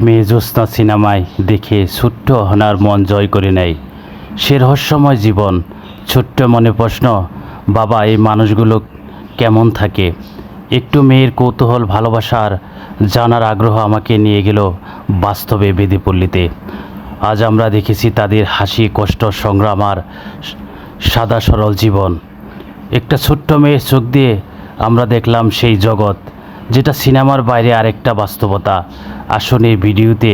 মেয়ে জ্যোৎস্না সিনেমায় দেখে ছোট্ট অহনার মন জয় করে নেয়। সে রহস্যময় জীবন। ছোট্ট মনে প্রশ্ন, বাবা এই মানুষগুলো কেমন থাকে। একটু মেয়ের কৌতূহল, ভালোবাসার জানার আগ্রহ আমাকে নিয়ে গেল বাস্তবে বেদেপল্লীতে। আজ আমরা দেখেছি তাদের হাসি, কষ্ট, সংগ্রাম আর সাদা সরল জীবন। একটা ছোট্ট মেয়ের চোখ দিয়ে আমরা দেখলাম সেই জগৎ, যেটা সিনেমার বাইরে আরেকটা বাস্তবতা। আসুন এই ভিডিওতে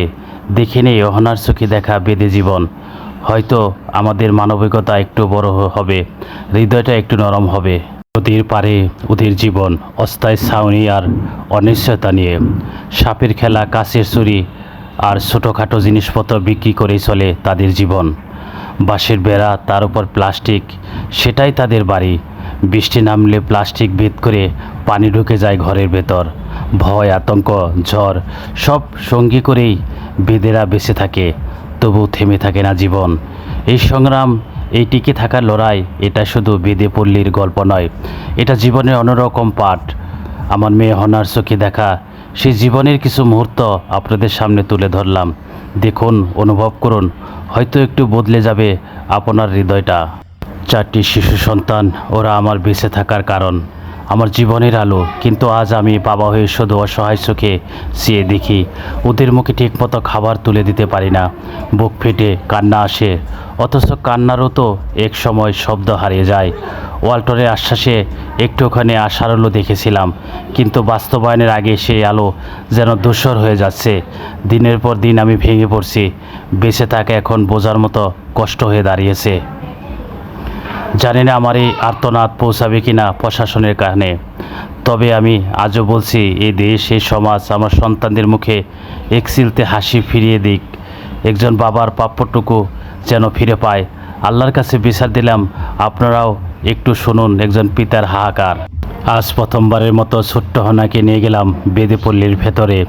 দেখে নেই অহনার চোখে দেখা বেদে জীবন। হয়তো আমাদের মানবিকতা একটু বড় হবে, হৃদয়টা একটু নরম হবে। নদীর পারে ওদের জীবন, অস্থায়ী ছাউনি আর অনিশ্চয়তা নিয়ে। সাপের খেলা, কাছের চুরি আর ছোটোখাটো জিনিসপত্র বিক্রি করেই চলে তাদের জীবন। বাঁশের বেড়া, তার উপর প্লাস্টিক, সেটাই তাদের বাড়ি। বৃষ্টি নামলে প্লাস্টিক ভেদ করে পানি ঢুকে যায় ঘরের ভেতর। ভয়, আতঙ্ক, ঝড় সব সঙ্গী করেই বেদেরা বেঁচে থাকে। তবু থেমে থাকে না জীবন। এই সংগ্রাম, এই টিকে থাকার লড়াই, এটা শুধু বেদে পল্লীর গল্প নয়, এটা জীবনের অন্যরকম পাঠ। আমার মেয়ে অহনার চোখে দেখা সেই জীবনের কিছু মুহূর্ত আপনাদের সামনে তুলে ধরলাম। দেখুন, অনুভব করুন, হয়তো একটু বদলে যাবে আপনার হৃদয়টা। 4টি শিশু সন্তান, ওরা আমার বেঁচে থাকার কারণ, আমার জীবনের আলো। কিন্তু আজ আমি বাবা হয়ে শুধু অসহায় চোখে চেয়ে দেখি। ওদের মুখে ঠিকমতো খাবার তুলে দিতে পারি না। বুক ফেটে কান্না আসে, অথচ কান্নারও তো এক সময় শব্দ হারিয়ে যায়। ওয়াল্টনের আশ্বাসে একটুখানি আশার আলো দেখেছিলাম, কিন্তু বাস্তবায়নের আগে সেই আলো যেন ধূসর হয়ে যাচ্ছে। দিনের পর দিন আমি ভেঙে পড়ছি। বেঁচে থাকা এখন বোঝার মতো কষ্ট হয়ে দাঁড়িয়েছে। জানি না আমার এই আর্তনাদ পৌঁছাবে কিনা প্রশাসনের কানে, তবে আমি আজও বলছি, এই দেশ, এই সমাজ আমার সন্তানদের মুখে এক চিলতে হাসি ফিরিয়ে দিক। একজন বাবার প্রাপ্যটুকু যেন ফিরে পায়। আল্লাহর কাছে বিচার দিলাম, আপনারাও একটু শুনুন একজন পিতার হাহাকার। আজ প্রথমবারের মতো ছোট্ট অহনাকে নিয়ে গেলাম বেদেপল্লীর ভেতরে।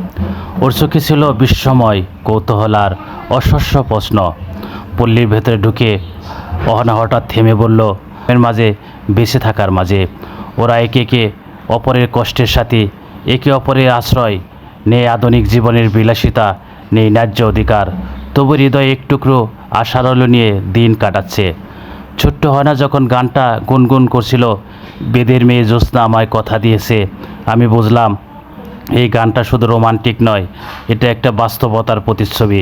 ওর চোখে ছিল বিস্ময়, কৌতূহল আর অস্পষ্ট প্রশ্ন। পল্লীর ভেতরে ঢুকে অহনা হঠাৎ থেমে বলল, এর মাঝে বেঁচে থাকার মাঝে ওরা একে একে অপরের কষ্টের সাথে, একে অপরের আশ্রয়। নেই আধুনিক জীবনের বিলাসিতা, নেই ন্যায্য অধিকার, তবু হৃদয়ে এক টুকরো আশার আলো নিয়ে দিন কাটাচ্ছে। ছোট্ট অহনা যখন গানটা গুনগুন করছিল, বেদের মেয়ে জ্যোৎস্না আমায় কথা দিয়েছে, আমি বুঝলাম এই গানটা শুধু রোমান্টিক নয়, এটা একটা বাস্তবতার প্রতিচ্ছবি।